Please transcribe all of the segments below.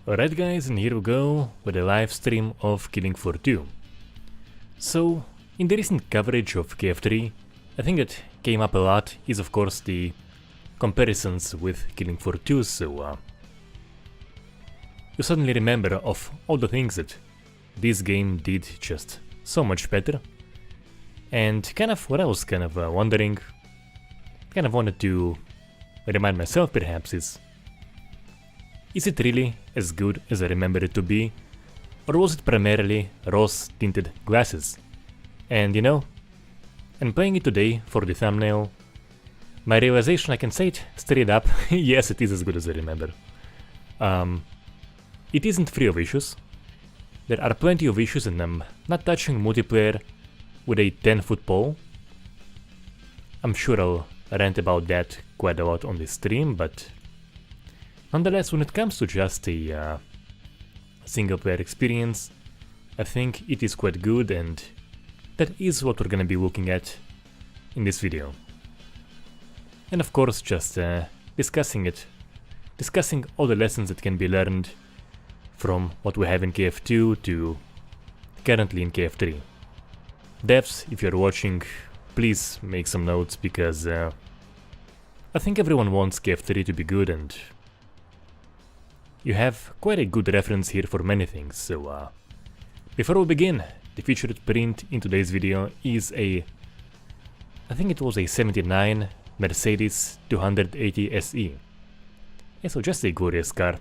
Alright guys, and here we go with a live stream of Killing Floor 2. So, in the recent coverage of KF3, I think that came up a lot is of course the comparisons with Killing Floor 2, so you suddenly remember of all the things that this game did just so much better. And kind of what I was wondering, kind of wanted to remind myself perhaps is it really as good as I remember it to be, or was it primarily rose-tinted glasses? And you know, and playing it today for the thumbnail, my realization, I can say it straight up, yes, it is as good as I remember. It isn't free of issues. There are plenty of issues, and I'm not touching multiplayer with a 10-foot pole. I'm sure I'll rant about that quite a lot on this stream, but nonetheless, when it comes to just a single-player experience, I think it is quite good, and that is what we're gonna be looking at in this video. And of course, just discussing all the lessons that can be learned from what we have in KF2 to currently in KF3. Devs, if you're watching, please make some notes, because I think everyone wants KF3 to be good, and you have quite a good reference here for many things. So before we begin, the featured print in today's video is I think it was a 79 Mercedes 280 SE. Yeah, so just a glorious car.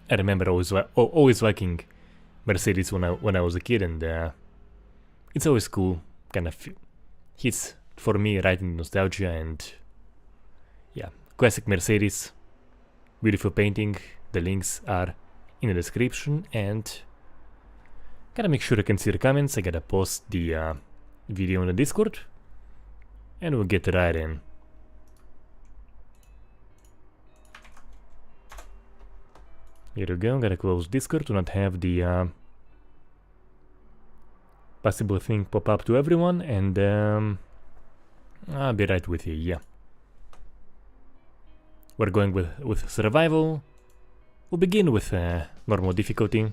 I remember always liking Mercedes when I was a kid, and it's always cool, kind of hits for me right in nostalgia. And yeah, classic Mercedes, beautiful painting. The links are in the description, and gotta make sure I can see the comments. I gotta post the video on the Discord, and we'll get right in. Here we go, gotta close Discord to not have the possible thing pop up to everyone, and I'll be right with you, yeah. We're going with survival. We'll begin with normal difficulty.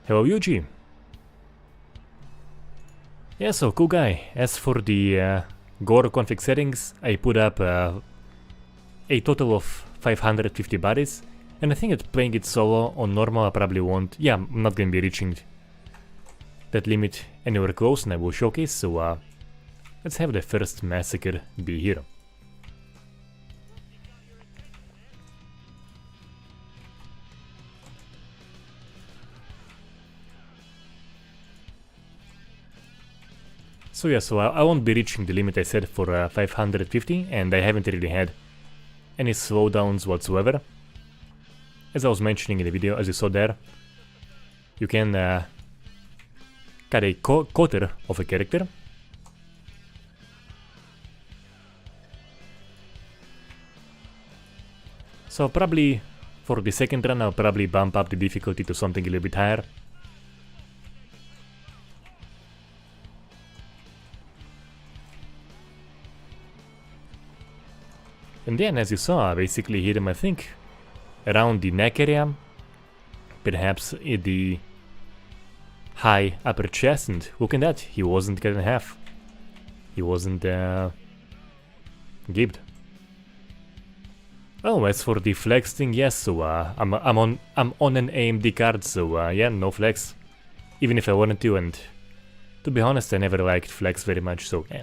Hello Yuji! Yeah, so cool guy. As for the Gore config settings, I put up a total of 550 bodies, and I think that playing it solo on normal I probably won't. Yeah, I'm not gonna be reaching that limit anywhere close, and I will showcase, so let's have the first massacre be here. So yeah, so I won't be reaching the limit I set for 550, and I haven't really had any slowdowns whatsoever. As I was mentioning in the video, as you saw there, you can cut a quarter of a character. So probably for the second run I'll probably bump up the difficulty to something a little bit higher. And then, as you saw, I basically hit him, I think, around the neck area, perhaps in the high upper chest, and look at that, he wasn't cut in half. He wasn't gibbed. Oh, as for the flex thing, yes, so I'm on an AMD card, so yeah, no flex, even if I wanted to, and to be honest, I never liked flex very much, so yeah.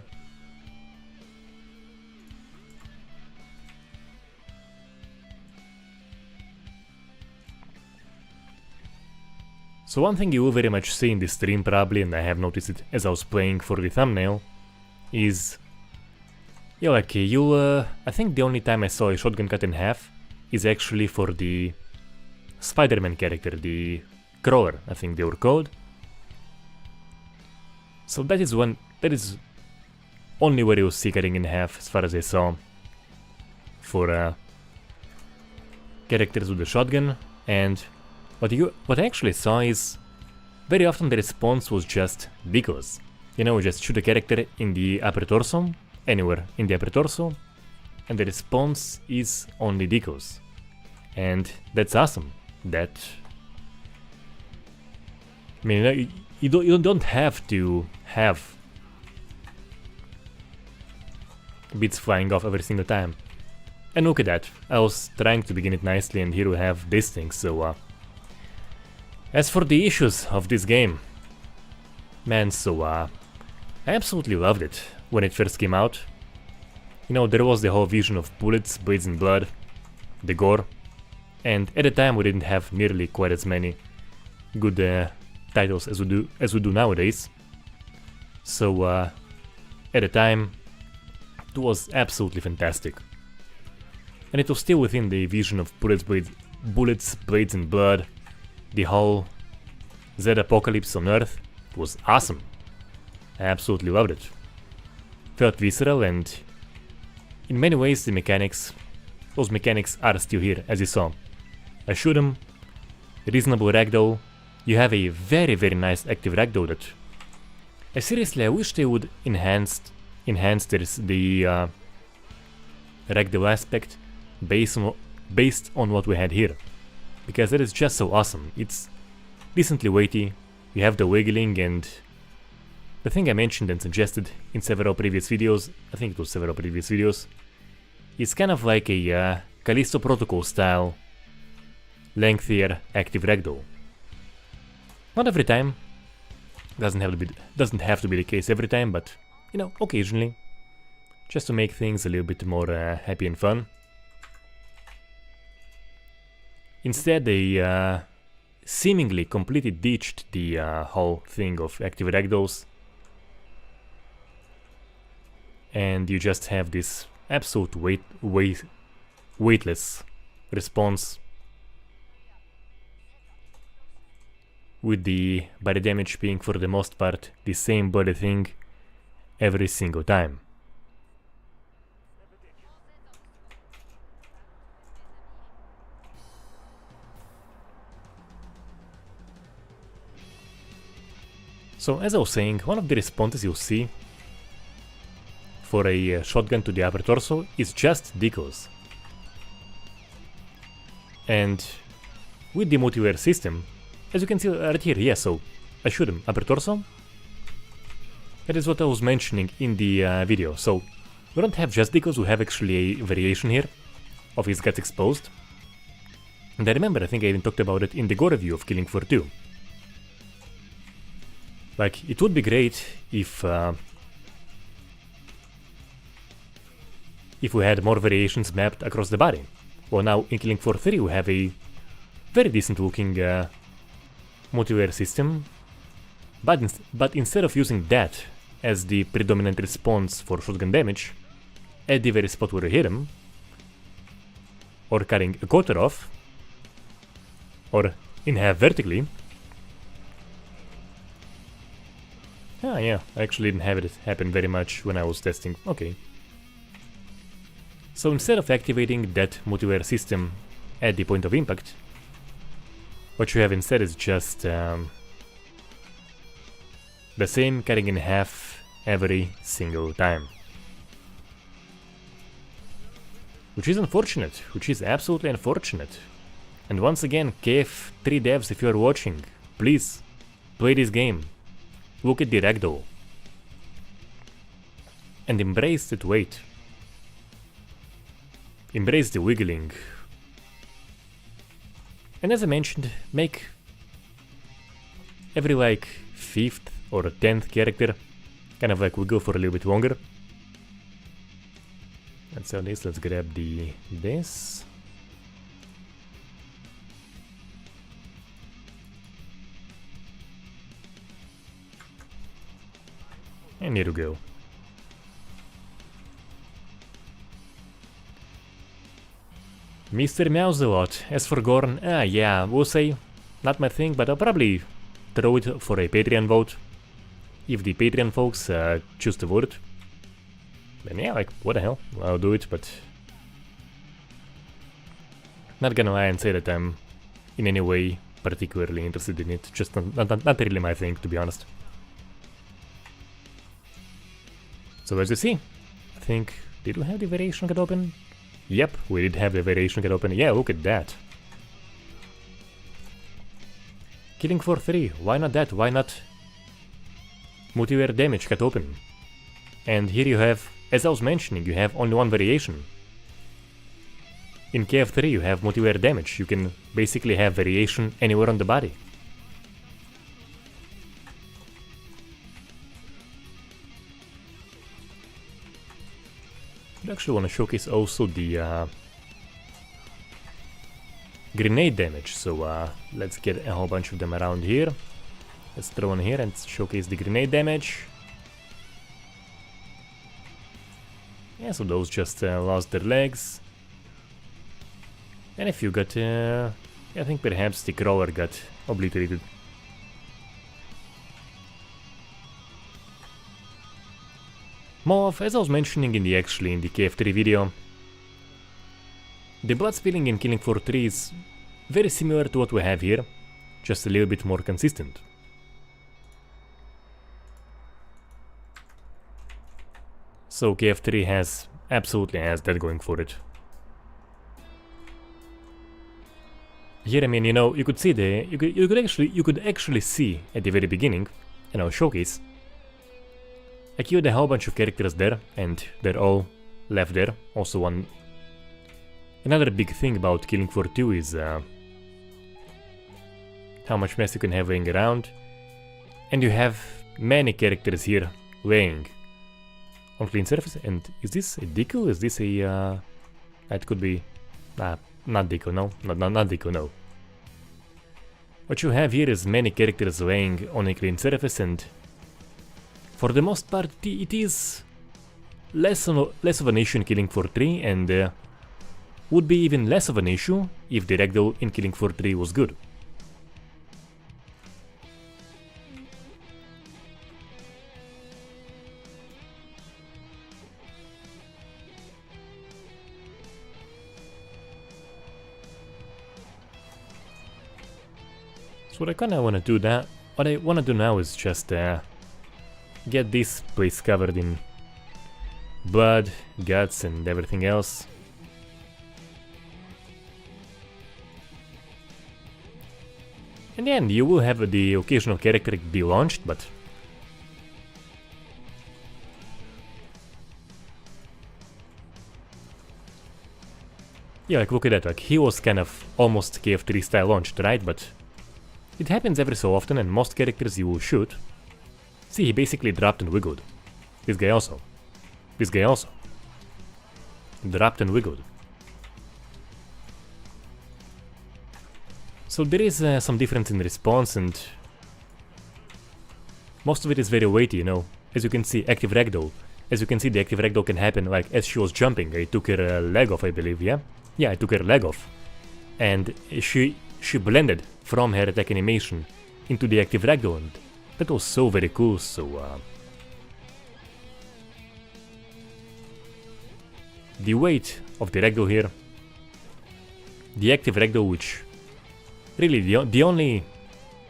So one thing you will very much see in this stream probably, and I have noticed it as I was playing for the thumbnail, is, yeah, like you'll, I think the only time I saw a shotgun cut in half is actually for the Spider-Man character, the Crawler, I think they were called. So that is only where you'll see cutting in half, as far as I saw, for characters with the shotgun. And what I actually saw is very often the response was just because, you know, just shoot a character in the upper torso, anywhere in the upper torso, and the response is only decals. And that's awesome. That, I mean, you don't have to have bits flying off every single time. And look at that, I was trying to begin it nicely and here we have this thing, so as for the issues of this game, man, so I absolutely loved it when it first came out. You know, there was the whole vision of bullets, blades and blood, the gore, and at the time we didn't have nearly quite as many good titles as we do nowadays. So at the time it was absolutely fantastic. And it was still within the vision of bullets, blades and blood. The whole Z-apocalypse on Earth was awesome. I absolutely loved it. Felt visceral, and in many ways the mechanics, those mechanics are still here, as you saw. I shoot them, reasonable ragdoll. You have a very nice active ragdoll that I wish they would enhance the ragdoll aspect based on what we had here, because that is just so awesome. It's decently weighty, you have the wiggling, and the thing I mentioned and suggested in several previous videos, I think it was several previous videos, is kind of like a Callisto Protocol style lengthier active ragdoll. Not every time, doesn't have to be the case every time, but you know, occasionally, just to make things a little bit more happy and fun. Instead, they seemingly completely ditched the whole thing of active ragdolls, and you just have this absolute weightless response with the body damage being for the most part the same bloody thing every single time. So as I was saying, one of the responses you'll see for a shotgun to the upper torso is just decals. And with the multiplayer system, as you can see right here, yeah, so I shoot him upper torso. That is what I was mentioning in the video. So we don't have just decals, we have actually a variation here of his guts exposed. And I remember, I think I even talked about it in the Gore review of Killing Floor 2. Like, it would be great if we had more variations mapped across the body. Well, now in Killing Floor 3 we have a very decent looking multiplayer system, but instead of using that as the predominant response for shotgun damage, at the very spot where you hit him, or cutting a quarter off, or in half vertically. Ah, yeah, I actually didn't have it happen very much when I was testing. Okay. So instead of activating that multiplayer system at the point of impact, what you have instead is just the same cutting in half every single time. Which is unfortunate, which is absolutely unfortunate. And once again, KF3 devs, if you are watching, please play this game. Look at the ragdoll and embrace that weight. Embrace the wiggling. And as I mentioned, make every like 5th or 10th character kind of like wiggle for a little bit longer. Let's sell this, let's grab this. And here we go. Mr. Mouselot, as for Gorn, yeah, we'll say, not my thing, but I'll probably throw it for a Patreon vote. If the Patreon folks choose to vote it, then yeah, like, what the hell, I'll do it, but not gonna lie and say that I'm in any way particularly interested in it, just not really my thing, to be honest. So as you see, I think Did we have the variation get open? Yep, we did have the variation get open. Yeah, look at that. Killing for 3. Why not that? Why not multi-wear damage get open? And here you have, as I was mentioning, you have only one variation. In KF3 you have multi-wear damage. You can basically have variation anywhere on the body. I actually want to showcase also the grenade damage, so let's get a whole bunch of them around here. Let's throw in here and showcase the grenade damage. Yeah, so those just lost their legs. And if you got, I think perhaps the crawler got obliterated. More, as I was mentioning in the KF3 video, the blood spilling in Killing Floor 3 is very similar to what we have here, just a little bit more consistent. So KF3 absolutely has that going for it. Here, I mean, you know, you could see you could actually see at the very beginning, in our showcase, I killed a whole bunch of characters there, and they're all left there. Also, another big thing about Killing Floor 2 is how much mess you can have laying around, and you have many characters here laying on clean surface. And is this a decal? Is this a that could be not decal, no, not decal, no. What you have here is many characters laying on a clean surface, and for the most part it is less of an issue in Killing Floor 3, and would be even less of an issue if the ragdoll in Killing Floor 3 was good. So what I kinda wanna do now is just get this place covered in blood, guts and everything else. In the end you will have the occasional character be launched, but yeah, like look at that, like he was kind of almost KF3 style launched, right? But it happens every so often, and most characters you will shoot. See, he basically dropped and wiggled. This guy also. This guy also. Dropped and wiggled. So there is some difference in response, and most of it is very weighty, you know. As you can see, active ragdoll. As you can see, the active ragdoll can happen like as she was jumping. I took her leg off, I believe, yeah? Yeah, I took her leg off. And she blended from her attack animation into the active ragdoll, and that was so very cool. So the weight of the ragdoll here, the active ragdoll, which really the only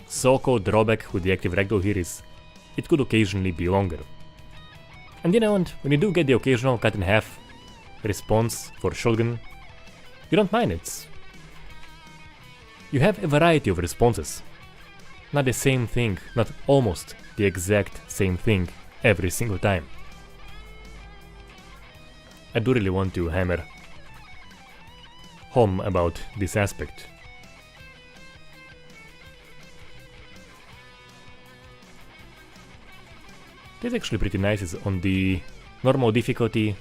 so-called drawback with the active ragdoll here is it could occasionally be longer. And you know, and when you do get the occasional cut in half response for shotgun, you don't mind it. You have a variety of responses. Not the same thing, not almost the exact same thing every single time. I do really want to hammer home about this aspect. That's actually pretty nice, is on the normal difficulty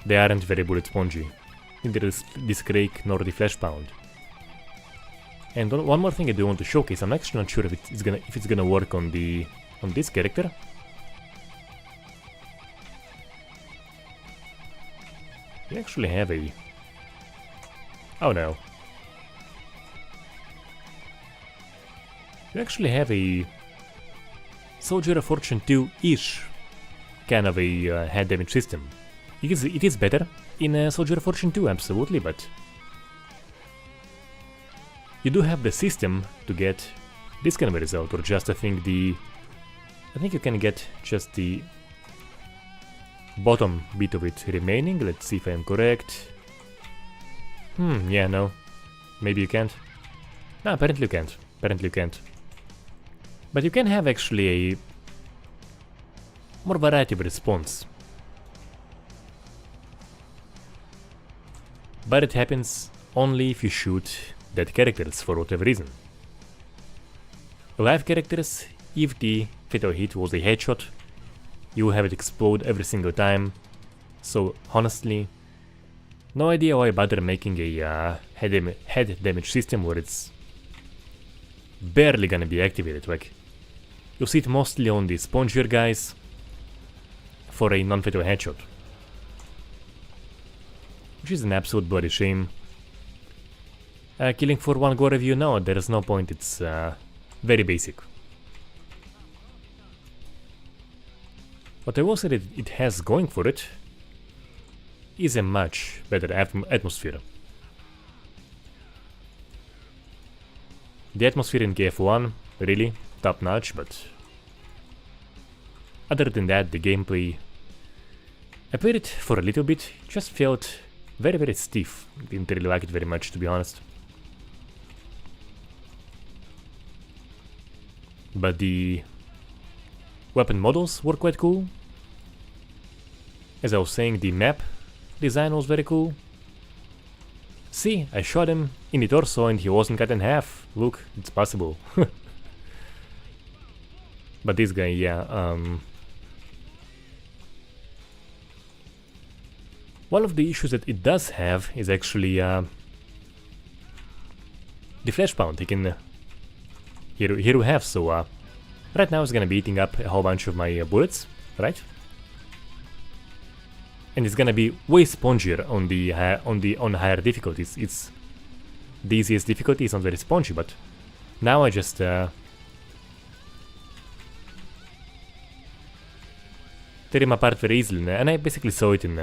they aren't very bullet spongy, neither this Crake nor the Flesh Pound. And one more thing I do want to showcase, I'm actually not sure if it's gonna work on this character. You actually have a... oh no. You actually have a Soldier of Fortune 2-ish kind of a head damage system. It is better in Soldier of Fortune 2, absolutely, but you do have the system to get this kind of a result, or just I think you can get just the bottom bit of it remaining. Let's see if I am correct. Yeah, no. Maybe you can't. No, apparently you can't. Apparently you can't. But you can have actually a more variety of response. But it happens only if you shoot dead characters for whatever reason. Alive characters, if the fatal hit was a headshot, you will have it explode every single time. So honestly, no idea why bother making a head damage system where it's barely gonna be activated. Like, you'll see it mostly on the spongier guys for a non-fatal headshot, which is an absolute bloody shame. Killing for one Gore review? No, there is no point, it's very basic. What I will say that it has going for it is a much better atmosphere. The atmosphere in KF1, really top notch, but other than that, the gameplay, I played it for a little bit, just felt very stiff. Didn't really like it very much, to be honest. But the weapon models were quite cool. As I was saying, the map design was very cool. See, I shot him in the torso and he wasn't cut in half. Look, it's possible. But this guy, yeah, one of the issues that it does have is actually the flash pound. He can here we have, so right now it's gonna be eating up a whole bunch of my bullets, right? And it's gonna be way spongier on the higher difficulties. It's the easiest difficulty, it's not very spongy, but now I just tear him apart very easily, and I basically saw it in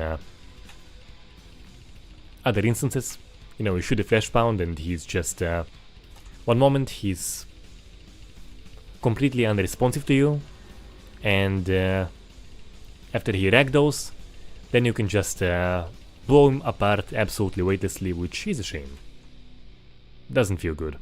other instances. You know, you shoot a flash pound and he's just one moment he's completely unresponsive to you, and after he ragdolls, then you can just blow him apart absolutely weightlessly, which is a shame. Doesn't feel good.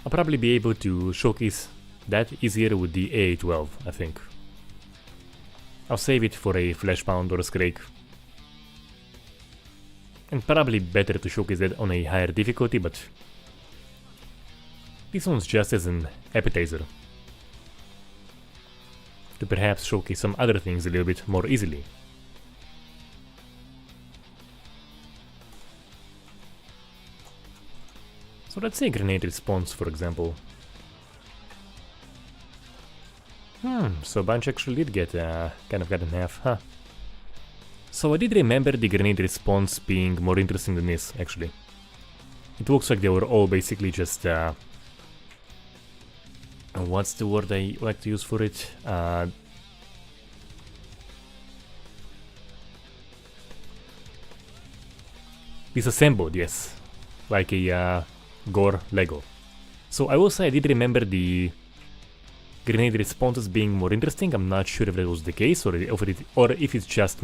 I'll probably be able to showcase that easier with the AA12, I think. I'll save it for a flash pound or a scrake. And probably better to showcase that on a higher difficulty, but this one's just as an appetizer. To perhaps showcase some other things a little bit more easily. So let's say grenade response, for example. So a bunch actually did get kind of cut in half, huh? So I did remember the grenade response being more interesting than this, actually. It looks like they were all basically just what's the word I like to use for it? Disassembled, yes. Like a Gore Lego. So I will say I did remember the grenade responses being more interesting. I'm not sure if that was the case or if it's just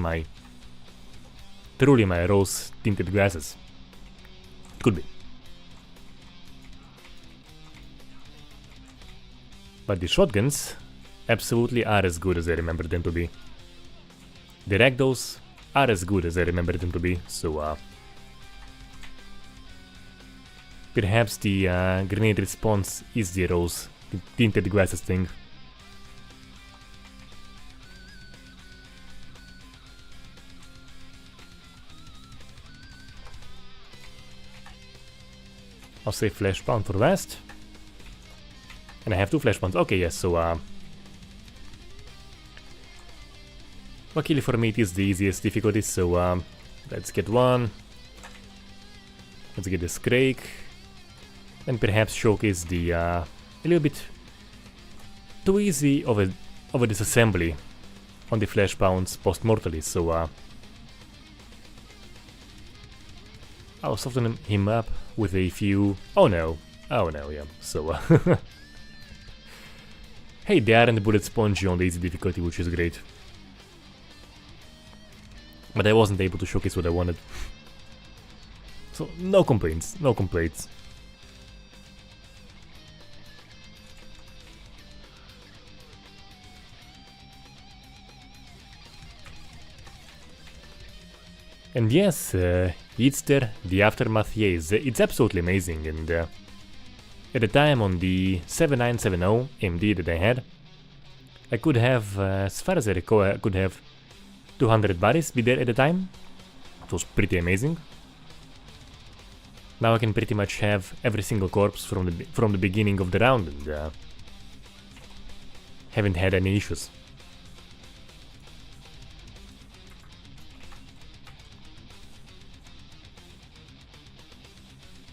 truly my rose tinted glasses. Could be. But the shotguns absolutely are as good as I remember them to be. The ragdolls are as good as I remember them to be, so perhaps the grenade response is the rose tinted glasses thing. I'll say flash pound for last. And I have 2 flash pounds. Okay, yes, so luckily for me it is the easiest difficulty, so let's get one. Let's get this Craig. And perhaps showcase the a little bit too easy of a disassembly on the flesh pounds post-mortally, so I'll soften him up with a few... Oh no, yeah, so hey, they aren't bullet spongy on the easy difficulty, which is great. But I wasn't able to showcase what I wanted. So, no complaints, no complaints. And yes, Easter, the Aftermath, yeah, it's absolutely amazing, and at the time on the 7970 AMD that I had, I could have, as far as I recall, I could have 200 bodies be there at the time. It was pretty amazing. Now I can pretty much have every single corpse from the beginning of the round, and haven't had any issues.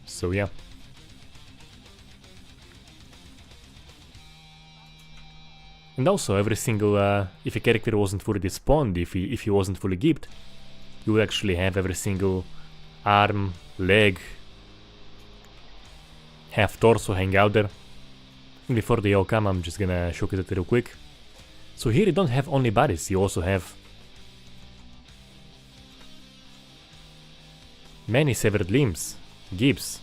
So yeah. And also every single, if a character wasn't fully despawned, if he wasn't fully gipped, you would actually have every single arm, leg, half torso hang out there. And before they all come, I'm just gonna showcase it real quick. So here you don't have only bodies, you also have many severed limbs, gips.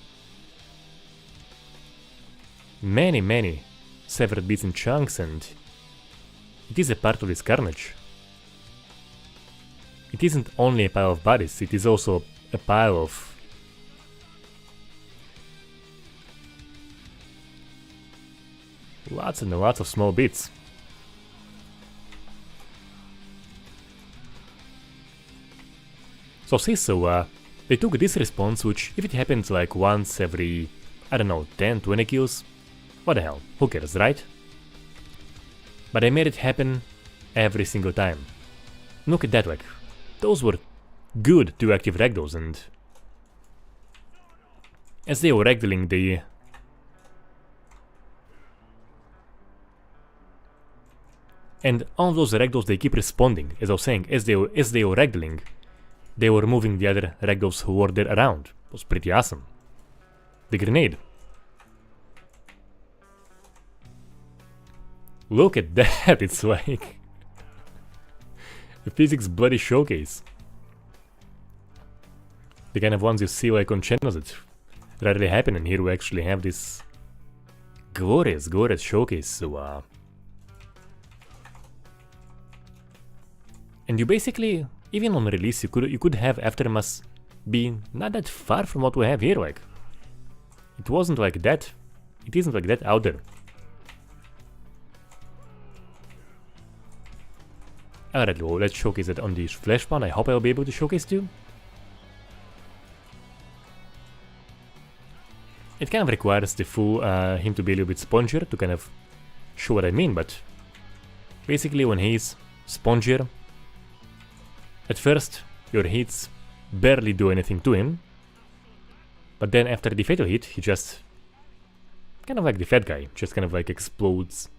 Many severed bits and chunks, and it is a part of this carnage. It isn't only a pile of bodies, it is also a pile of lots and lots of small bits. So they took this response, which if it happens like once every, I don't know, 10, 20 kills, what the hell, who cares, right? But I made it happen every single time. Look at that, like, those were good 2 active ragdolls, and as they were ragdolling, and on those ragdolls they keep responding, as I was saying, as they were ragdolling, they were moving the other ragdolls who were there around. It was pretty awesome. The grenade. Look at that, it's like the physics bloody showcase. The kind of ones you see like on channels that rarely happen, and here we actually have this glorious showcase, so and you basically, even on release, you could have Aftermath be not that far from what we have here, like it wasn't like that, it isn't like that out there. Alright, well, let's showcase it on the flesh pound. I hope I'll be able to showcase too. It kind of requires the full him to be a little bit spongier to kind of show what I mean, but basically when he's spongier, at first your hits barely do anything to him, but then after the fatal hit, he just kind of like the fat guy, just kind of like explodes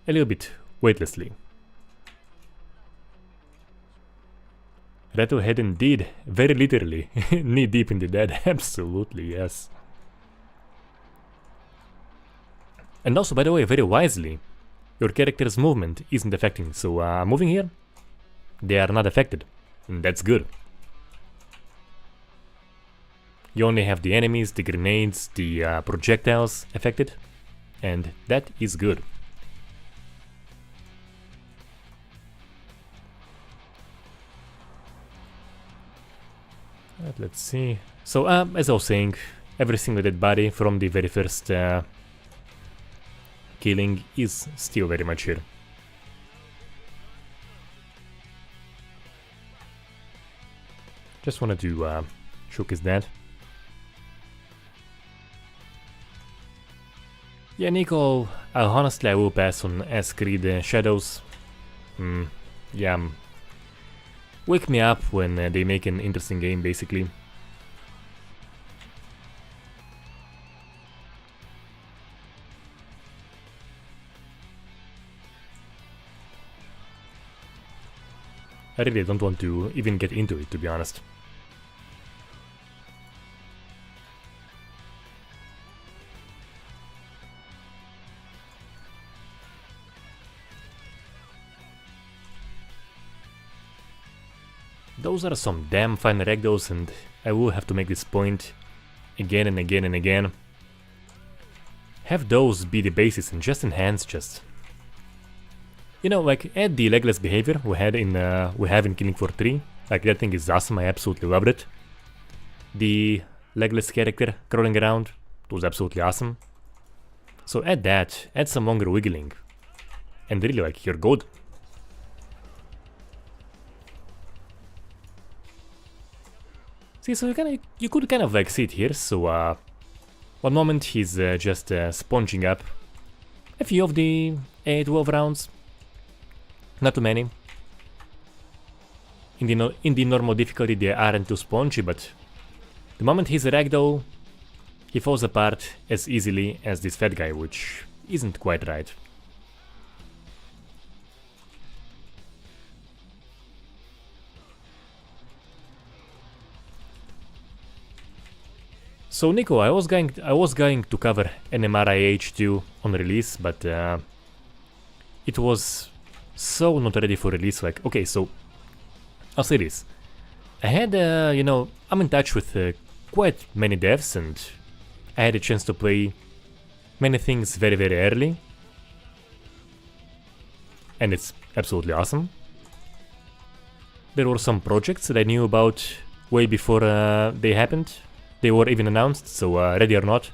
a little bit weightlessly. Rattlehead indeed, very literally, knee deep in the dead, absolutely, yes. And also, by the way, very wisely, your character's movement isn't affecting, so moving here, they are not affected, and that's good. You only have the enemies, the grenades, the projectiles affected, and that is good. Let's see. So, as I was saying, every single dead body from the very first killing is still very much here. Just wanted to showcase that. Yeah, Nico, honestly I will pass on Creed Shadows. Yeah, wake me up when they make an interesting game, basically. I really don't want to even get into it, to be honest. Those are some damn fine ragdolls, and I will have to make this point again and again and again. Have those be the basis and just enhance you know, like add the legless behavior we have in Killing Floor 3. Like that thing is awesome, I absolutely loved it. The legless character crawling around, it was absolutely awesome. So add that, add some longer wiggling, and really like you're good. See, so you could kind of like see it here. So one moment he's just sponging up a few of the 12 rounds, not too many. In the normal difficulty they aren't too spongy, but the moment he's a ragdoll, he falls apart as easily as this fat guy, which isn't quite right. So Nico, I was going to cover NMR IH2 on release, but it was so not ready for release. Like, okay, so I'll say this: I had, you know, I'm in touch with quite many devs, and I had a chance to play many things very, very early, and it's absolutely awesome. There were some projects that I knew about way before they happened. They were even announced, so ready or not,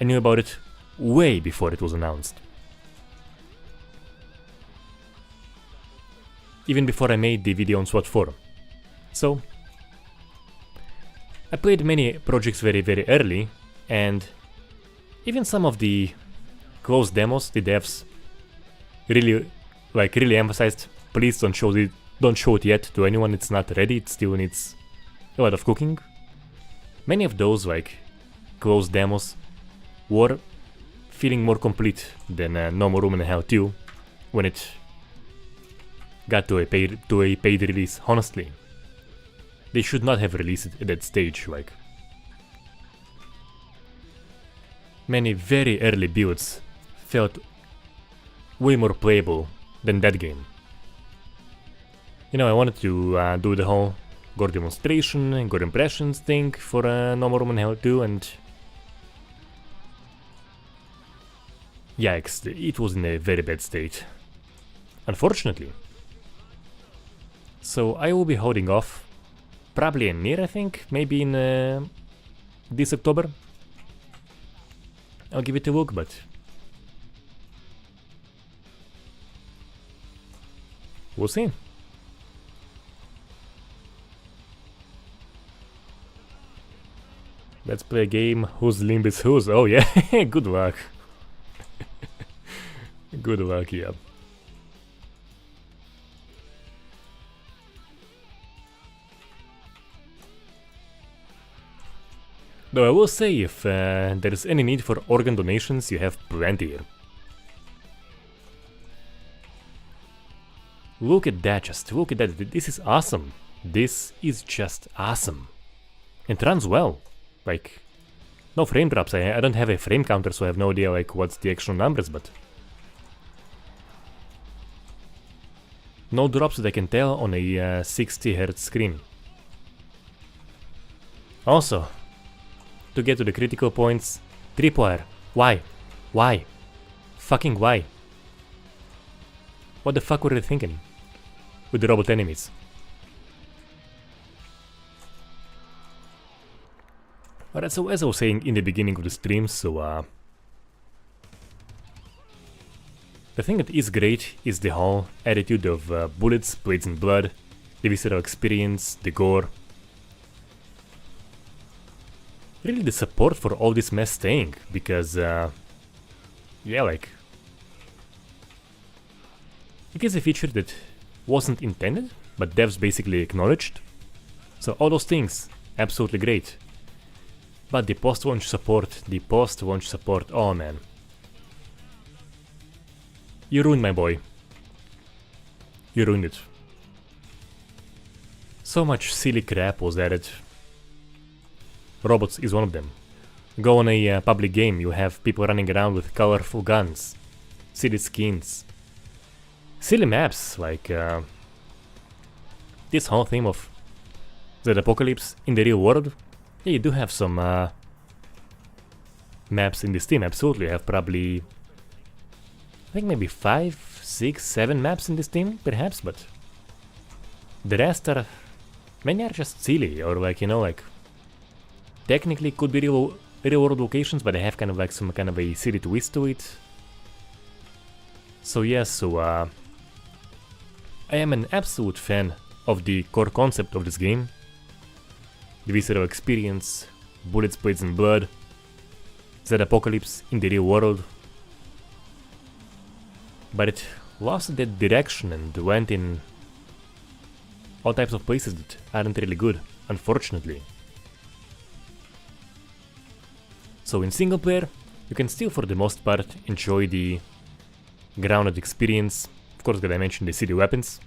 I knew about it way before it was announced. Even before I made the video on SWAT 4. So, I played many projects very, very early, and even some of the closed demos, the devs really emphasized, please don't show it yet to anyone, it's not ready, it still needs a lot of cooking. Many of those like closed demos were feeling more complete than No More Room in Hell 2 when it got to a paid release. Honestly, they should not have released it at that stage. Like, many very early builds felt way more playable than that game. You know, I wanted to do the whole Gore demonstration and Gore impressions thing for No More Room in Hell 2, and yikes, it was in a very bad state, unfortunately. So I will be holding off, probably in near, I think, maybe in this October. I'll give it a look, but we'll see. Let's play a game whose limb is whose. Oh yeah, good luck. Good luck, yeah. Though I will say, if there is any need for organ donations, you have plenty here. Look at that, just look at that. This is awesome. This is just awesome. It runs well. Like, no frame drops. I don't have a frame counter, so I have no idea like what's the actual numbers, but no drops that I can tell on a 60 Hz screen. Also, to get to the critical points, tripwire. Why? Why? Fucking why? What the fuck were they thinking with the robot enemies? Alright, so as I was saying in the beginning of the stream, so the thing that is great is the whole attitude of bullets, blades and blood, the visceral experience, the gore. Really the support for all this mess staying, because yeah, like, it is a feature that wasn't intended, but devs basically acknowledged. So all those things, absolutely great. But the post-launch support, oh man. You ruined my boy. You ruined it. So much silly crap was added. Robots is one of them. Go on a public game, you have people running around with colorful guns, silly skins, silly maps, like this whole theme of the apocalypse in the real world. Yeah, you do have some maps in this team, absolutely. You have probably, I think maybe 5, 6, 7 maps in this team, perhaps, but the rest are, many are just silly, or like, you know, like, technically could be real world locations, but they have kind of like some kind of a silly twist to it. So yeah, I am an absolute fan of the core concept of this game. The visceral experience, bullets, blades and blood, that apocalypse in the real world. But it lost that direction and went in all types of places that aren't really good, unfortunately. So in single player, you can still for the most part enjoy the grounded experience. Of course, gotta mention the silly weapons.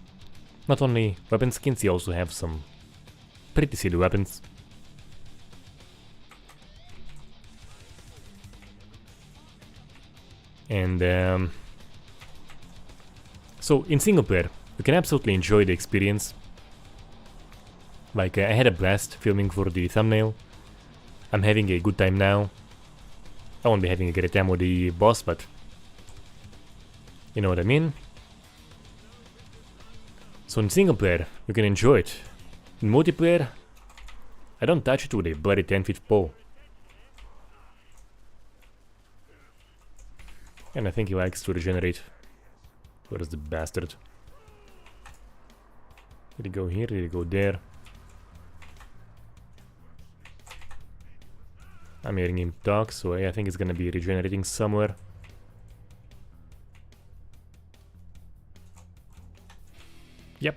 Not only weapon skins, you also have some pretty silly weapons. And so in single player, you can absolutely enjoy the experience. Like I had a blast filming for the thumbnail. I'm having a good time now. I won't be having a great time with the boss, but you know what I mean. So in single player, you can enjoy it. In multiplayer, I don't touch it with a bloody 10-feet pole. And I think he likes to regenerate. Where is the bastard? Did he go here? Did he go there? I'm hearing him talk, so I think he's gonna be regenerating somewhere. Yep.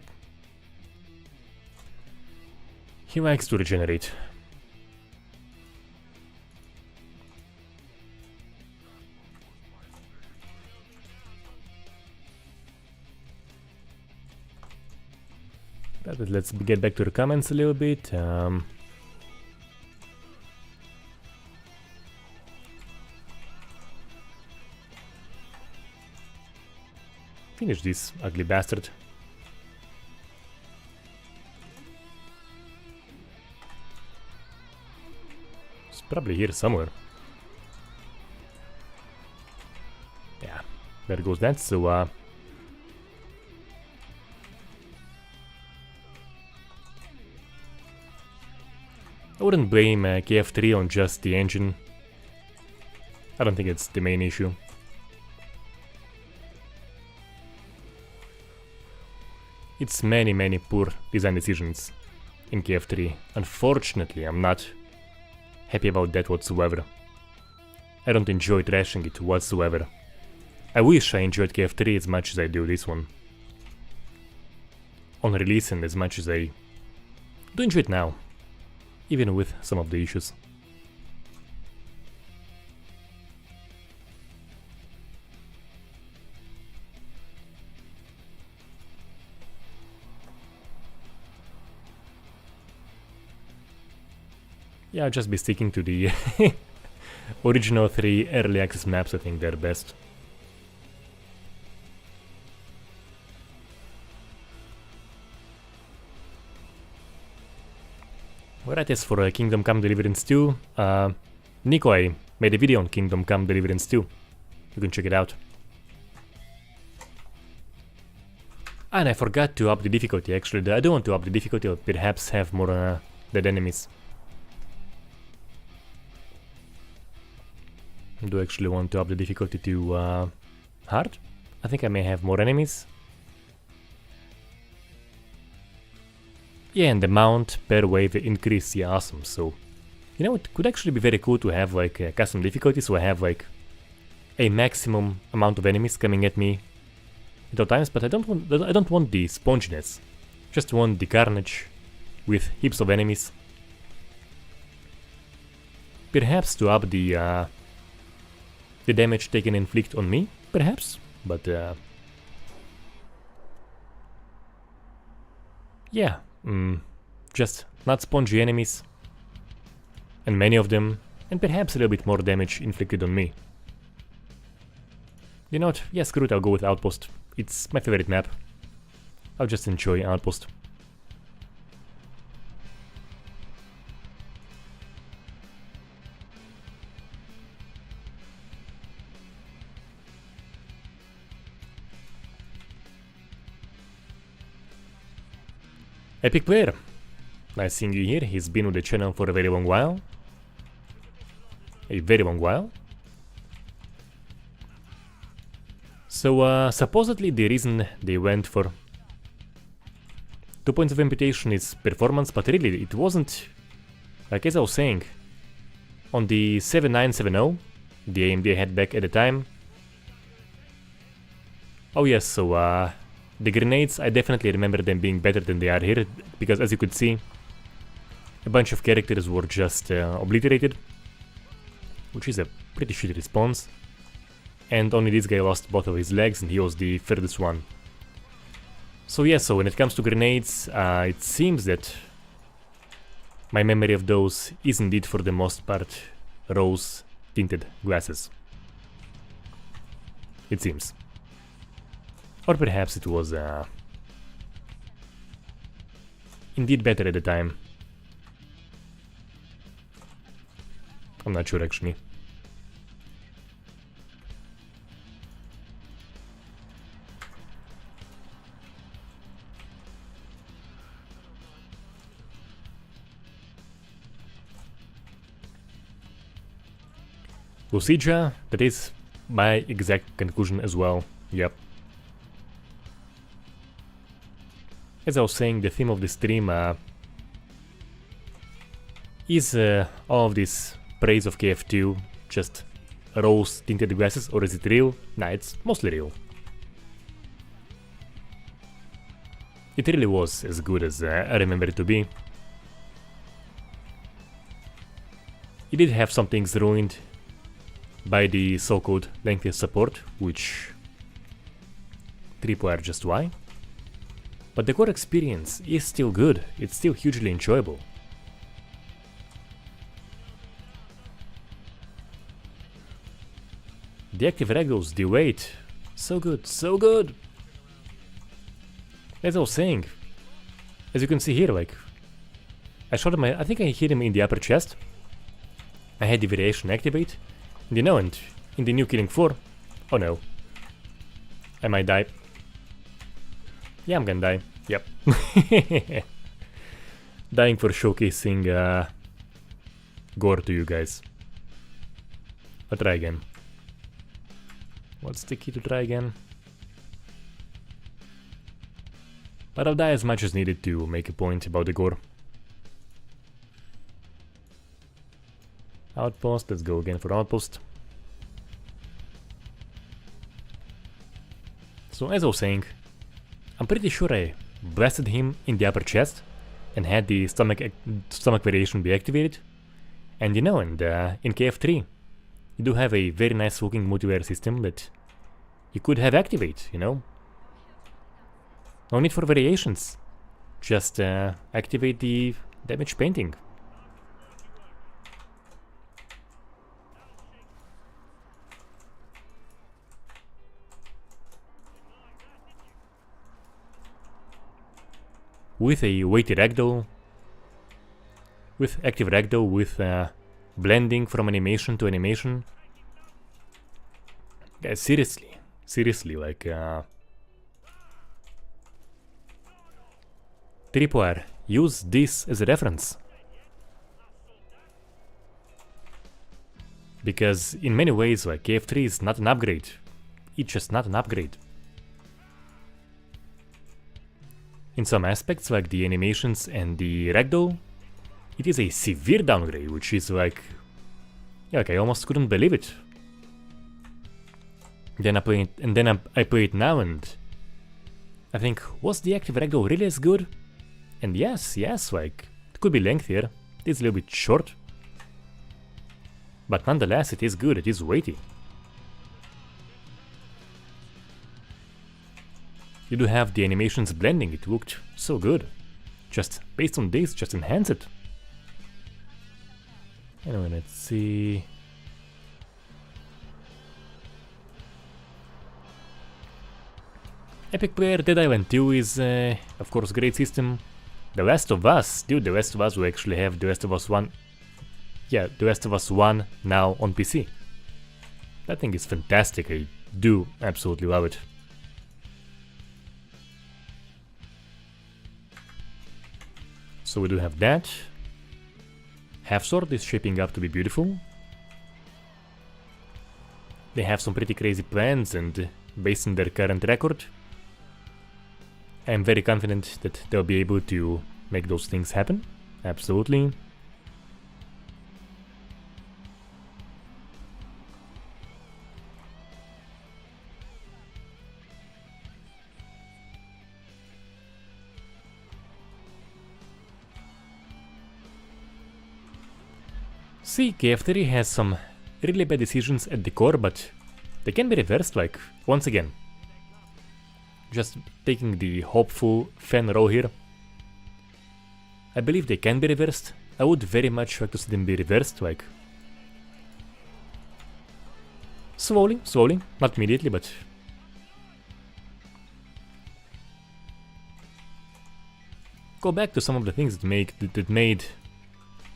He likes to regenerate. But let's get back to the comments a little bit. Finish this ugly bastard. It's probably here somewhere. Yeah, there goes that. So I wouldn't blame KF3 on just the engine. I don't think it's the main issue. It's many poor design decisions in KF3. Unfortunately, I'm not happy about that whatsoever. I don't enjoy trashing it whatsoever. I wish I enjoyed KF3 as much as I do this one. On release and as much as I do enjoy it now, even with some of the issues. Yeah, I'll just be sticking to the original 3 early access maps. I think they're best. Alright, as for Kingdom Come Deliverance 2, Nico, I made a video on Kingdom Come Deliverance 2. You can check it out. And I forgot to up the difficulty, actually. I don't want to up the difficulty, or perhaps have more dead enemies. I do actually want to up the difficulty to hard. I think I may have more enemies. Yeah, and the amount per wave increase, yeah, awesome. So, you know, it could actually be very cool to have like a custom difficulty, so I have like a maximum amount of enemies coming at me at all times, but I don't want the sponginess. Just want the carnage with heaps of enemies. Perhaps to up the damage they can inflict on me, perhaps, but yeah, just not spongy enemies, and many of them, and perhaps a little bit more damage inflicted on me. You know what, yeah, screw it, I'll go with Outpost. It's my favorite map. I'll just enjoy Outpost. Epic player. Nice seeing you here. He's been with the channel for a very long while. A very long while. So, supposedly the reason they went for 2 points of amputation is performance, but really it wasn't, like as I was saying, on the 7970, the AMD I had back at the time. Oh yes, so the grenades, I definitely remember them being better than they are here, because as you could see, a bunch of characters were just obliterated, which is a pretty shitty response. And only this guy lost both of his legs, and he was the furthest one. So yeah, so when it comes to grenades, it seems that my memory of those is indeed for the most part rose tinted glasses. It seems. Or perhaps it was indeed better at the time. I'm not sure actually. Lucija, that is my exact conclusion as well, yep. As I was saying, the theme of the stream is all of this praise of KF2 just rose-tinted glasses, or is it real? Nah, it's mostly real. It really was as good as I remember it to be. It did have some things ruined by the so-called lengthy support, which tripwire just why. But the core experience is still good, it's still hugely enjoyable. The active ragdolls, the weight, so good, so good! As I was saying, as you can see here, like, I shot him, I think I hit him in the upper chest. I had the variation activate. You know, and in the new Killing 4, oh no, I might die. Yeah, I'm gonna die, yep. Dying for showcasing Gore to you guys. I'll try again. What's the key to try again? But I'll die as much as needed to make a point about the Gore. Outpost, let's go again for Outpost. So as I was saying, I'm pretty sure I blasted him in the upper chest and had the stomach variation be activated. And you know, and in KF3, you do have a very nice looking multiplayer system that you could have activate, you know? No need for variations, just activate the damage painting. With a weighty ragdoll, with active ragdoll, with blending from animation to animation. Guys, seriously, like tripwire, use this as a reference. Because in many ways, like, KF3 is not an upgrade. It's just not an upgrade. In some aspects, like the animations and the ragdoll, it is a severe downgrade, which is like... yeah, like I almost couldn't believe it. Then I play it, and then I play it now, and I think, was the active ragdoll really as good? And yes, like, it could be lengthier, it is a little bit short. But nonetheless, it is good, it is weighty. You do have the animations blending, it looked so good. just based on this, just enhance it. Anyway, let's see. Epic Player Dead Island 2 is, of course, great system. The Last of Us, dude, The Last of Us, we actually have The Last of Us 1. Yeah, The Last of Us 1 now on PC. That thing is fantastic, I do absolutely love it. So we do have that. Half Sword is shaping up to be beautiful. They have some pretty crazy plans, and based on their current record, I am very confident that they'll be able to make those things happen. Absolutely. See, KF3 has some really bad decisions at the core, but they can be reversed, like, once again. Just taking the hopeful fan role here. I believe they can be reversed. I would very much like to see them be reversed, like... slowly, not immediately, but... go back to some of the things that made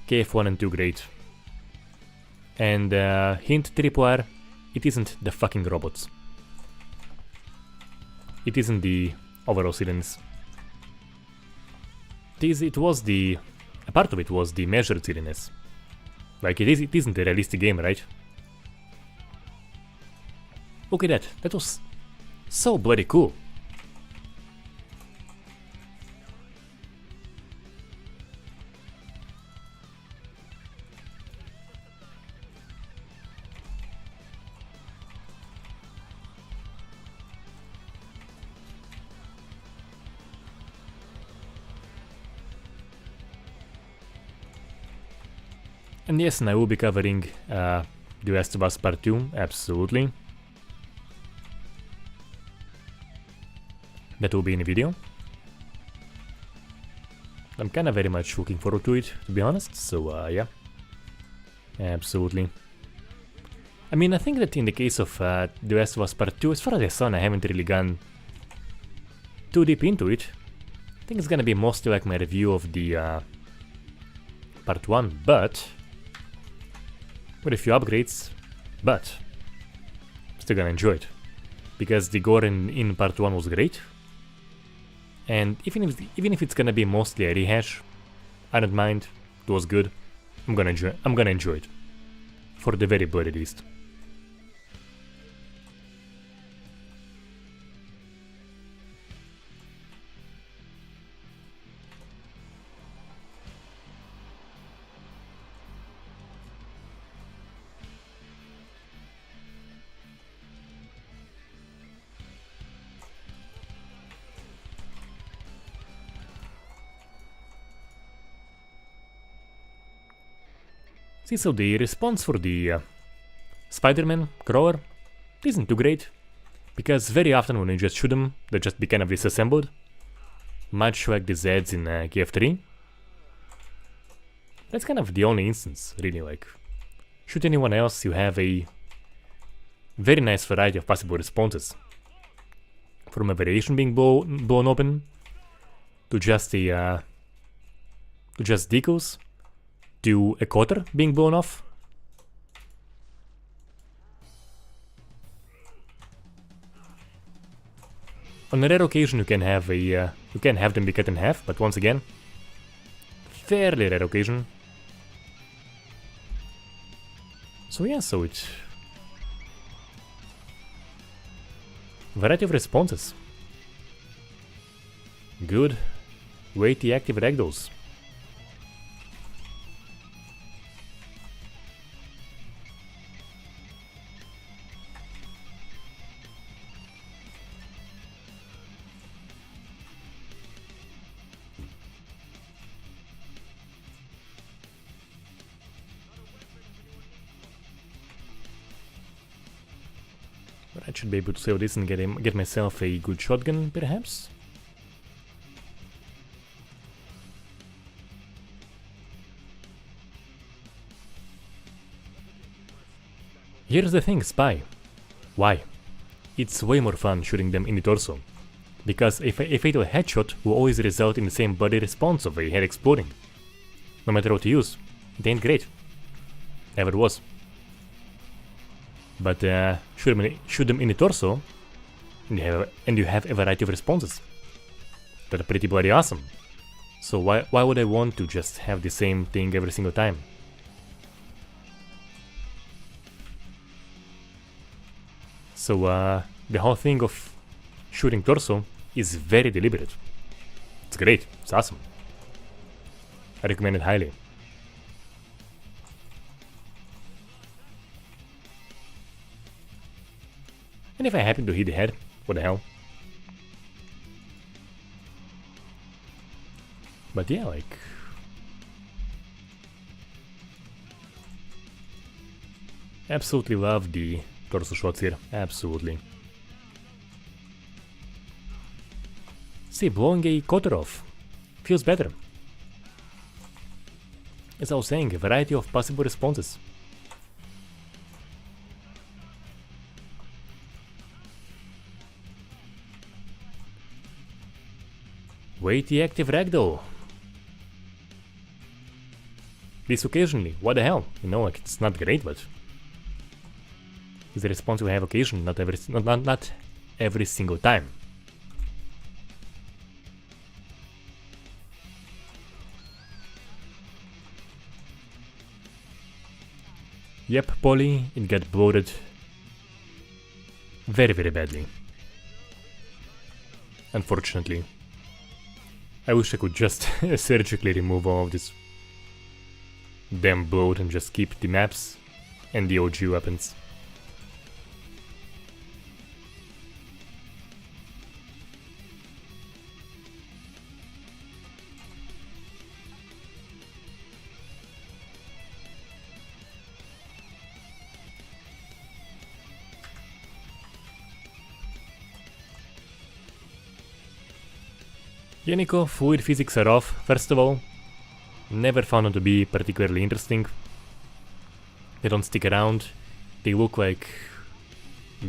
KF1 and 2 great. And hint tripwire, it isn't the fucking robots. It isn't the overall silliness. It was the... a part of it was the measured silliness. Like, it isn't a realistic game, right? Look at that, that was so bloody cool. And yes, and I will be covering The Last of Us Part 2, absolutely. That will be in a video. I'm kinda very much looking forward to it, to be honest, so yeah. Absolutely. I mean, I think that in the case of The Last of Us Part 2, as far as I saw, I haven't really gone too deep into it. I think it's gonna be mostly like my review of the Part 1, but... with a few upgrades, but still gonna enjoy it. Because the gore in Part 1 was great. And even if it's gonna be mostly a rehash, I don't mind, it was good. I'm gonna enjoy it. For the very bloody least. See, so the response for the Spider-Man crawler isn't too great, because very often when you just shoot them, they just be kind of disassembled, much like the Zeds in KF3. That's kind of the only instance, really, like, shoot anyone else, you have a very nice variety of possible responses. From a variation being blown open, to just a, to just decals, to a quarter being blown off. On a rare occasion you can have them be cut in half, but once again, fairly rare occasion. So yeah, so it's variety of responses. Good, weighty active ragdolls. But I should be able to save this and get myself a good shotgun, perhaps? Here's the thing, Spy. Why? It's way more fun shooting them in the torso, because a fatal headshot will always result in the same body response of a head exploding. No matter what you use, it ain't great. Never was. But shoot them in the torso, and you have a variety of responses that are pretty bloody awesome. So why would I want to just have the same thing every single time? So the whole thing of shooting torso is very deliberate. It's great, it's awesome. I recommend it highly. And if I happen to hit the head, what the hell? But yeah, like... absolutely love the torso shots here, absolutely. See, blowing a quarter off feels better. As I was saying, a variety of possible responses. Wait, the active ragdoll. This occasionally, what the hell? You know, like, it's not great, but it's the response we have occasionally, not every single time. Yep, Polly, it got bloated very, very badly. Unfortunately. I wish I could just surgically remove all of this damn bloat and just keep the maps and the OG weapons. Yannico, fluid physics are off, first of all. Never found them to be particularly interesting. They don't stick around. They look like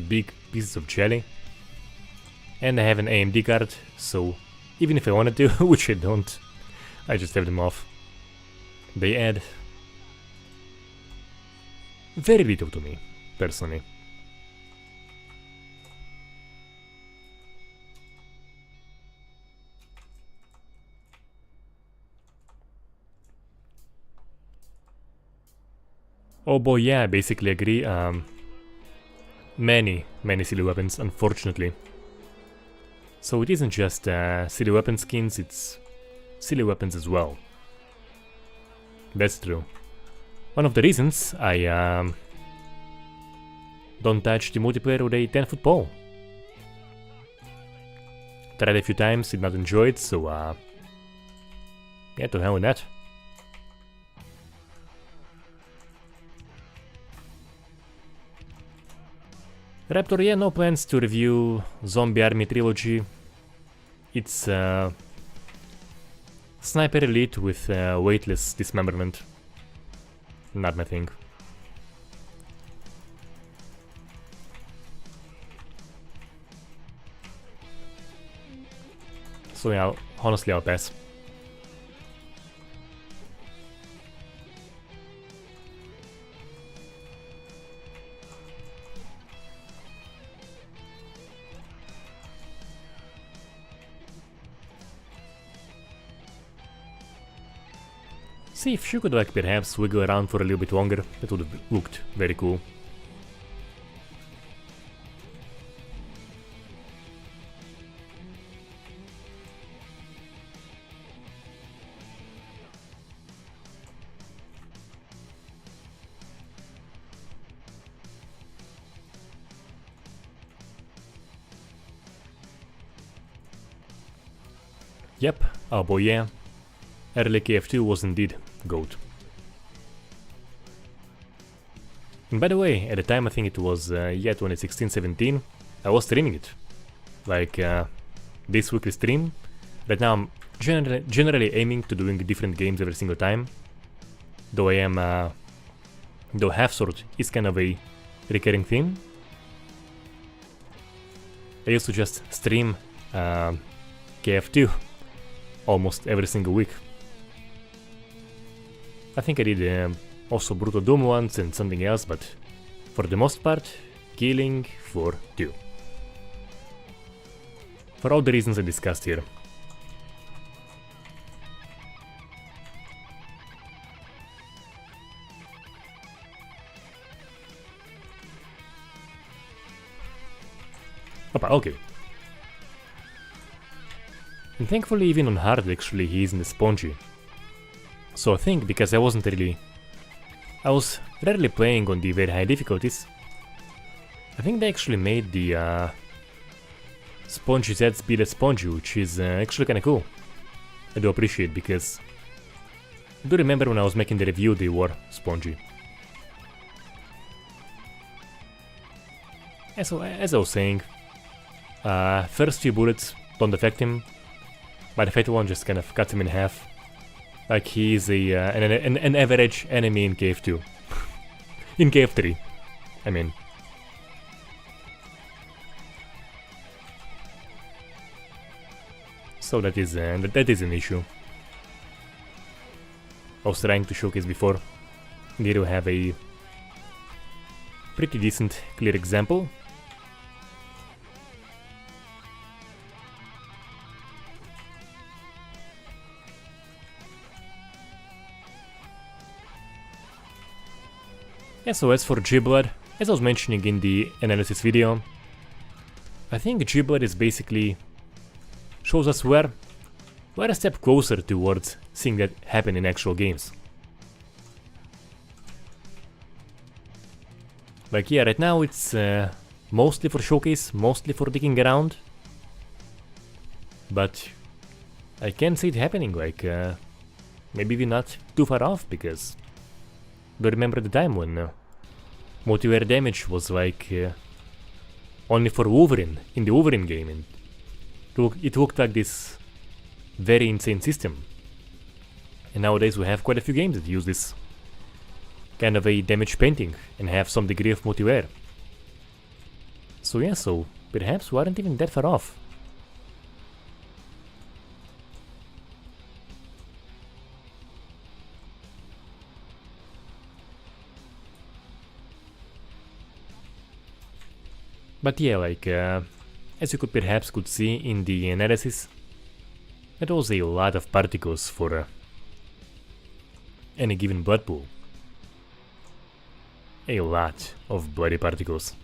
big pieces of jelly. And I have an AMD card, so even if I wanted to, which I don't, I just have them off. They add very little to me, personally. Oh boy, yeah, I basically agree. Many silly weapons, unfortunately. So it isn't just silly weapon skins, it's silly weapons as well. That's true. One of the reasons I don't touch the multiplayer with a 10-foot pole. Tried a few times, did not enjoy it, so yeah, to hell with that. Raptor, yeah, no plans to review Zombie Army Trilogy. It's Sniper Elite with weightless dismemberment. Not my thing. So yeah, honestly I'll pass. See, if she could like perhaps wiggle around for a little bit longer, that would have looked very cool. Yep, oh boy, yeah. Early KF2 was indeed GOAT. And by the way, at the time I think it was 2016-17, I was streaming it. Like this weekly stream. Right now I'm generally aiming to doing different games every single time. Though I am though Half Sword is kind of a recurring theme. I used to just stream KF2 almost every single week. I think I did also Brutal Doom once and something else, but for the most part, Killing Floor 2. For all the reasons I discussed here. Okay. And thankfully even on hard actually he isn't spongy. So I think because I was rarely playing on the very high difficulties, I think they actually made the spongy Z speed as spongy, which is actually kinda cool. I do appreciate, because I do remember when I was making the review they were spongy. And so as I was saying, first few bullets don't affect him, but the fatal one just kind of cuts him in half. Like he is an average enemy in KF2. In KF3, I mean. So that is an issue. I was trying to showcase before. Here you have a pretty decent, clear example. Yeah, so as for G-Blood, as I was mentioning in the analysis video, I think G-Blood is basically shows us we're a step closer towards seeing that happen in actual games. Like yeah, right now it's mostly for showcase, mostly for digging around, but I can see it happening, like maybe we're not too far off, because I remember the time when multiplayer damage was like only for Wolverine in the Wolverine game, and it looked like this very insane system. And nowadays we have quite a few games that use this kind of a damage painting and have some degree of multiplayer. So yeah, so perhaps we aren't even that far off. But yeah, like as you perhaps could see in the analysis, that was a lot of particles for any given blood pool. A lot of bloody particles.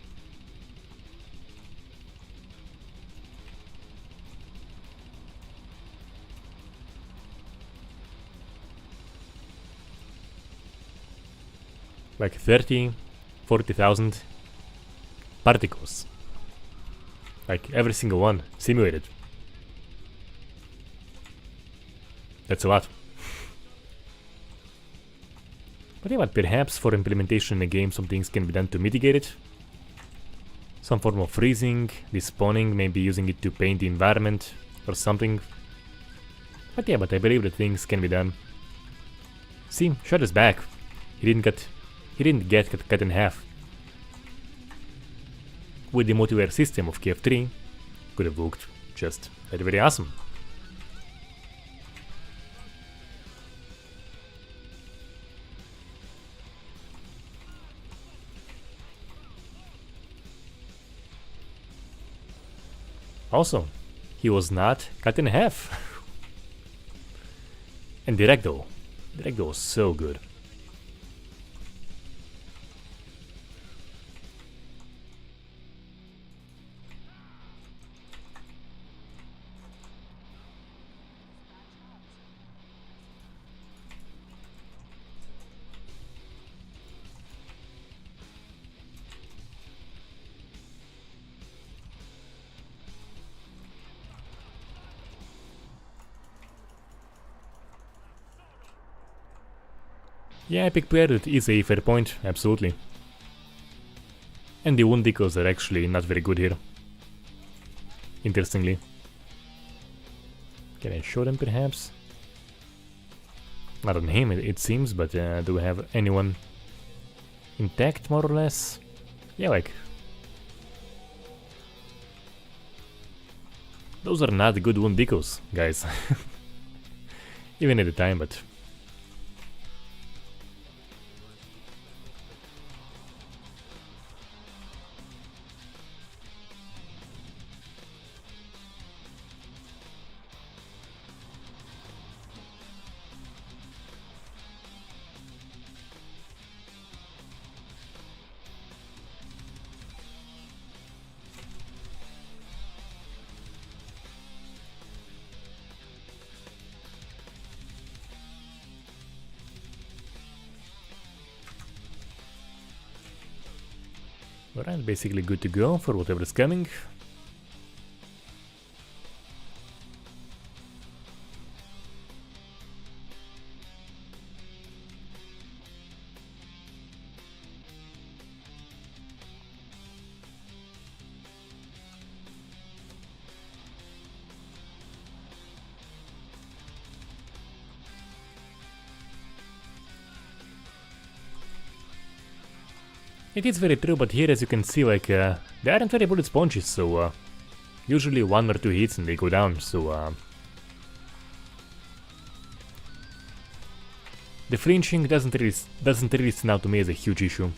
Like 40,000 particles. Like every single one simulated. That's a lot. But yeah, but perhaps for implementation in a game some things can be done to mitigate it. Some form of freezing, despawning, maybe using it to paint the environment or something. But yeah, but I believe that things can be done. See, shot is back. He didn't get cut in half. With the multiplayer system of KF3, could have looked just very awesome. Also, he was not cut in half. And the ragdoll was so good. Yeah, epic player, that is a fair point, absolutely. And the wound decals are actually not very good here. Interestingly. Can I show them perhaps? Not on him it seems, but do we have anyone intact more or less? Yeah, like... Those are not good wound decals, guys. Even at the time, but... Alright, basically good to go for whatever is coming. It is very true, but here as you can see, like, they aren't very bullet sponges, so usually 1 or 2 hits and they go down, so the flinching doesn't really stand out to me as a huge issue.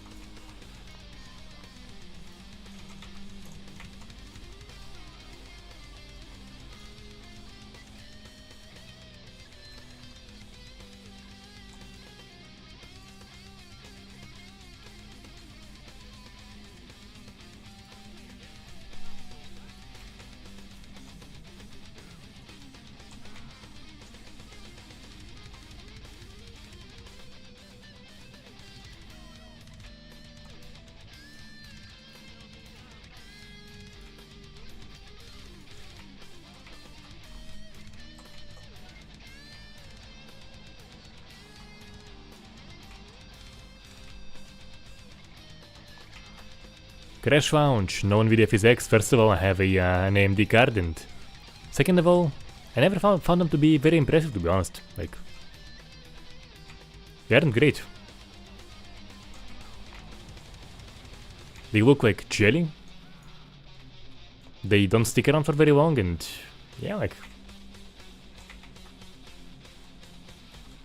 Crash launch, no NVIDIA physics. First of all, I have an AMD card, and second of all, I never found them to be very impressive, to be honest. Like, they aren't great. They look like jelly. They don't stick around for very long, and yeah, like,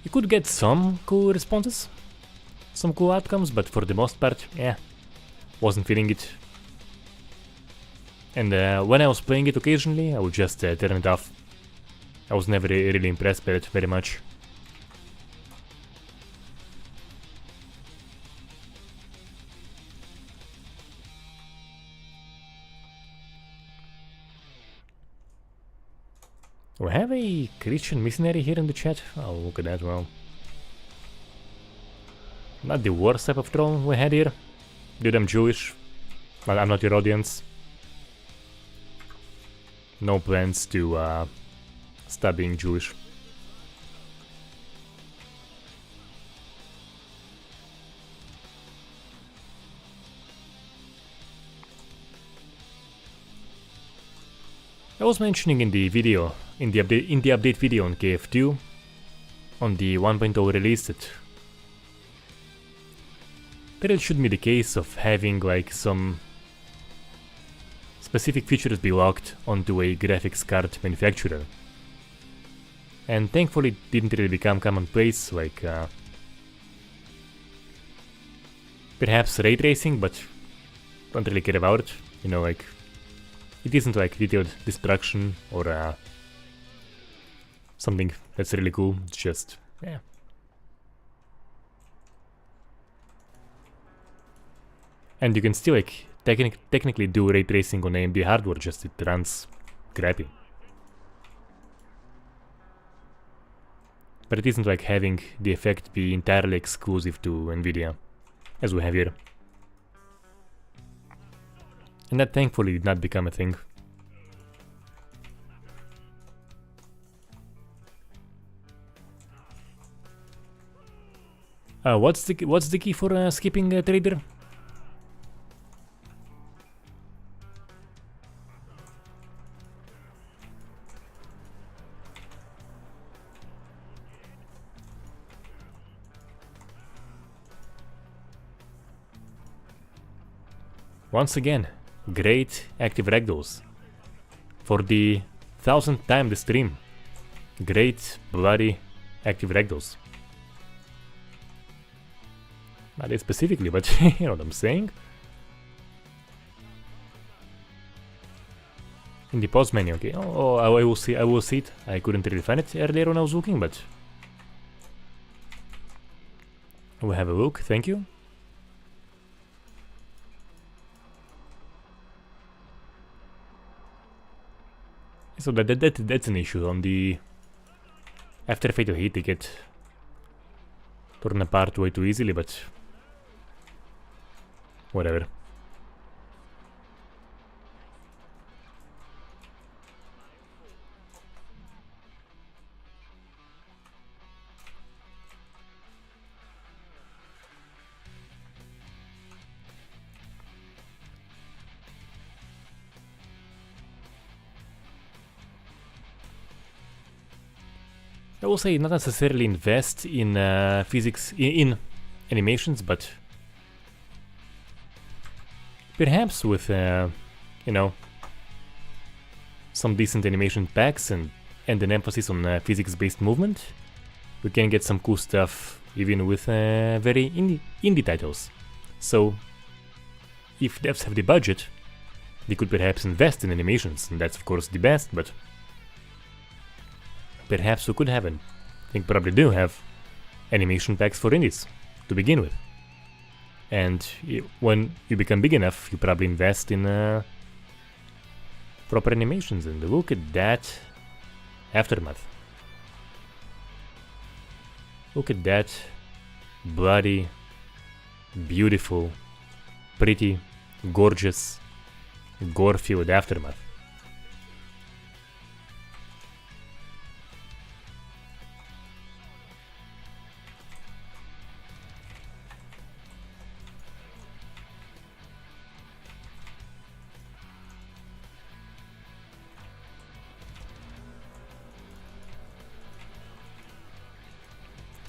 you could get some cool responses, some cool outcomes, but for the most part, yeah, wasn't feeling it. And when I was playing it occasionally, I would just turn it off. I was never really impressed by it very much. We have a Christian missionary here in the chat. Oh, look at that, well. Not the worst type of troll we had here. Dude, I'm Jewish, but I'm not your audience. No plans to stop being Jewish. I was mentioning in the video, in the update video on KF2, on the 1.0 release, that it should be the case of having like some specific features be locked onto a graphics card manufacturer. And thankfully it didn't really become commonplace, like perhaps ray tracing, but don't really care about it, you know, like it isn't like detailed destruction or something that's really cool, it's just, yeah. And you can still like technically do ray tracing on AMD hardware, just it runs crappy. But it isn't like having the effect be entirely exclusive to NVIDIA, as we have here. And that thankfully did not become a thing. What's the key for skipping trader? Once again, great active ragdolls. For the 1000th time this stream. Great bloody active ragdolls. Not it specifically, but you know what I'm saying? In the pause menu, okay. Oh, I will see it. I couldn't really find it earlier when I was looking, but we'll have a look, thank you. So that's an issue on the after Fatal Hit. They get torn apart way too easily, but whatever. I will say not necessarily invest in physics in animations, but perhaps with you know, some decent animation packs and an emphasis on physics-based movement, we can get some cool stuff even with very indie titles. So if devs have the budget, they could perhaps invest in animations, and that's of course the best, but perhaps we could have, and I think probably do have, animation packs for indies to begin with. And when you become big enough, you probably invest in proper animations. And look at that Aftermath. Look at that bloody, beautiful, pretty, gorgeous, gore-filled Aftermath.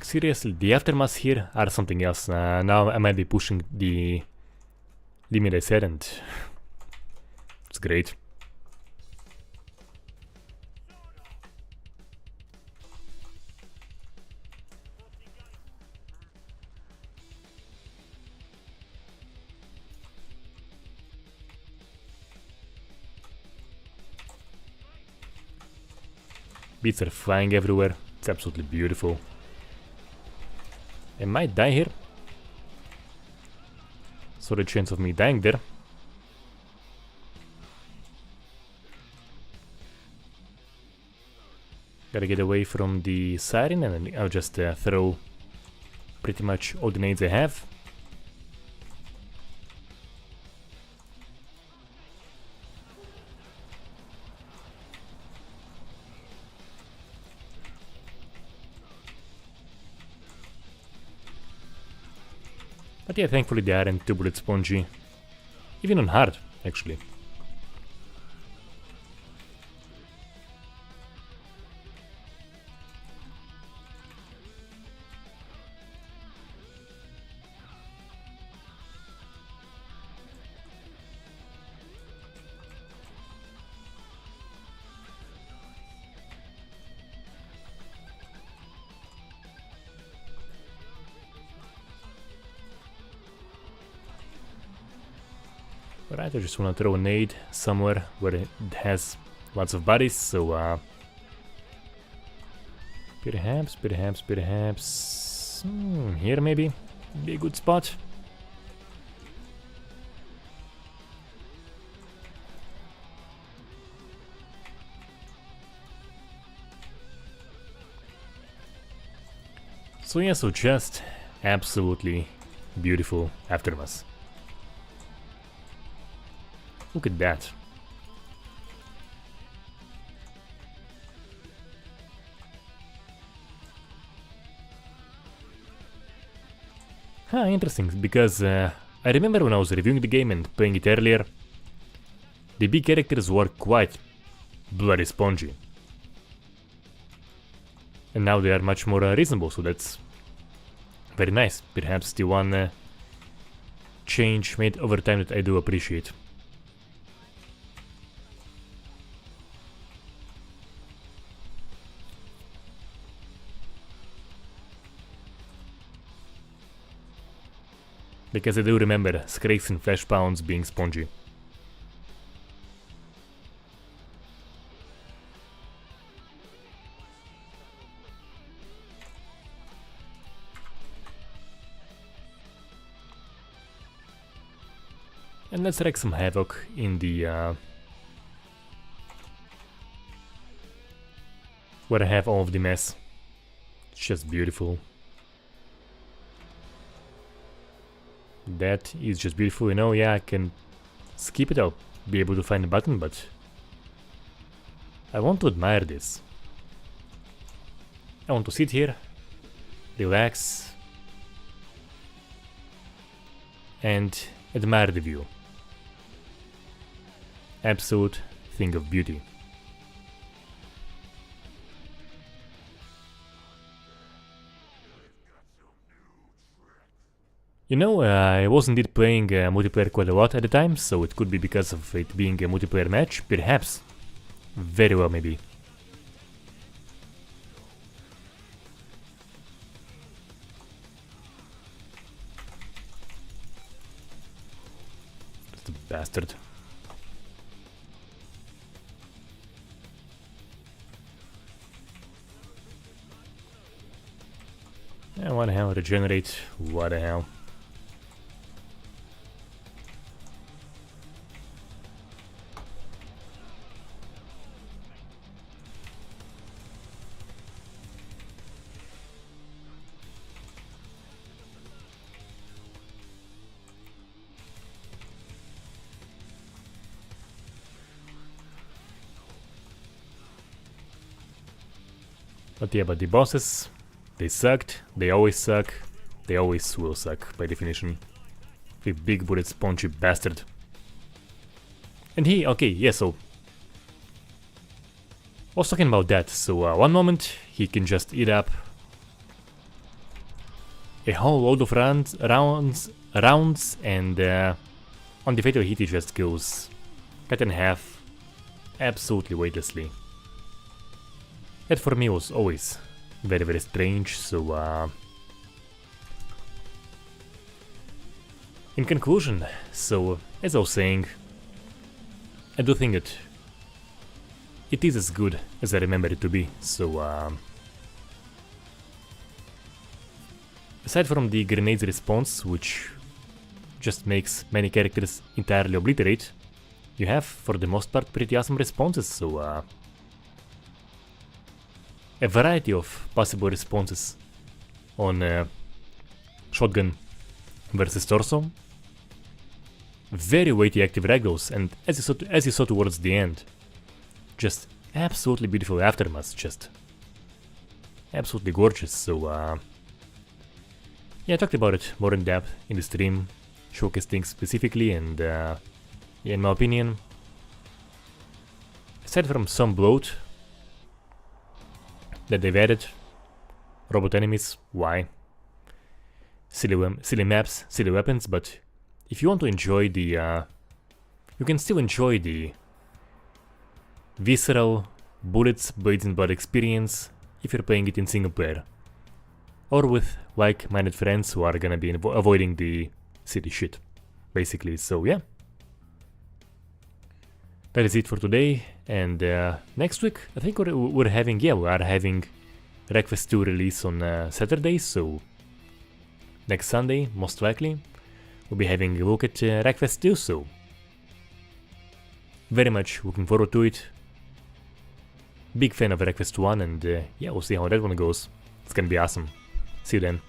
Seriously, the aftermaths here are something else. Now I might be pushing the limit I said, and it's great. Beats are flying everywhere. It's absolutely beautiful. I might die here. So the chance of me dying there. Gotta get away from the siren, and I'll just throw pretty much all the nades I have. But yeah, thankfully they aren't too bullet spongy. Even on hard, actually. Alright, I just wanna throw a nade somewhere where it has lots of bodies, so perhaps here maybe be a good spot. So yeah, so just absolutely beautiful Aftermath. Look at that. Interesting, because I remember when I was reviewing the game and playing it earlier, the big characters were quite bloody spongy. And now they are much more reasonable, so that's very nice. Perhaps the one change made over time that I do appreciate. Because I do remember Scrakes and Flash Pounds being spongy. And let's wreak some havoc in the where I have all of the mess. It's just beautiful. That is just beautiful, you know. Yeah, I can skip it. I'll be able to find the button, but I want to admire this. I want to sit here, relax, and admire the view. Absolute thing of beauty. You know, I was indeed playing multiplayer quite a lot at the time, so it could be because of it being a multiplayer match, perhaps. Very well, maybe. That's a bastard. Yeah, what the hell, regenerate, what the hell. But yeah, but the bosses, they sucked, they always suck, they always will suck, by definition. The big bullet spongy bastard. And he, okay, yeah, so... I was talking about that, so one moment he can just eat up a whole load of rounds, and on the fatal hit he just goes cut in half, absolutely weightlessly. That for me was always very, very strange, so in conclusion, so as I was saying, I do think that it is as good as I remember it to be, so aside from the grenades response, which just makes many characters entirely obliterate, you have for the most part pretty awesome responses, so a variety of possible responses on shotgun versus torso. Very weighty active ragdolls, and as you saw towards the end, just absolutely beautiful aftermath, just absolutely gorgeous. So yeah, I talked about it more in depth in the stream, showcased things specifically, and yeah, in my opinion, aside from some bloat that they've added, robot enemies, why? Silly maps, silly weapons, but if you want to enjoy the, you can still enjoy the visceral bullets, blades and blood experience if you're playing it in single player, or with like-minded friends who are gonna be avoiding the silly shit, basically. So yeah, that is it for today, and next week I think we are having Request 2 release on Saturday, so next Sunday most likely we'll be having a look at Request 2, so very much looking forward to it. Big fan of Request 1, and yeah, we'll see how that one goes. It's gonna be awesome. See you then.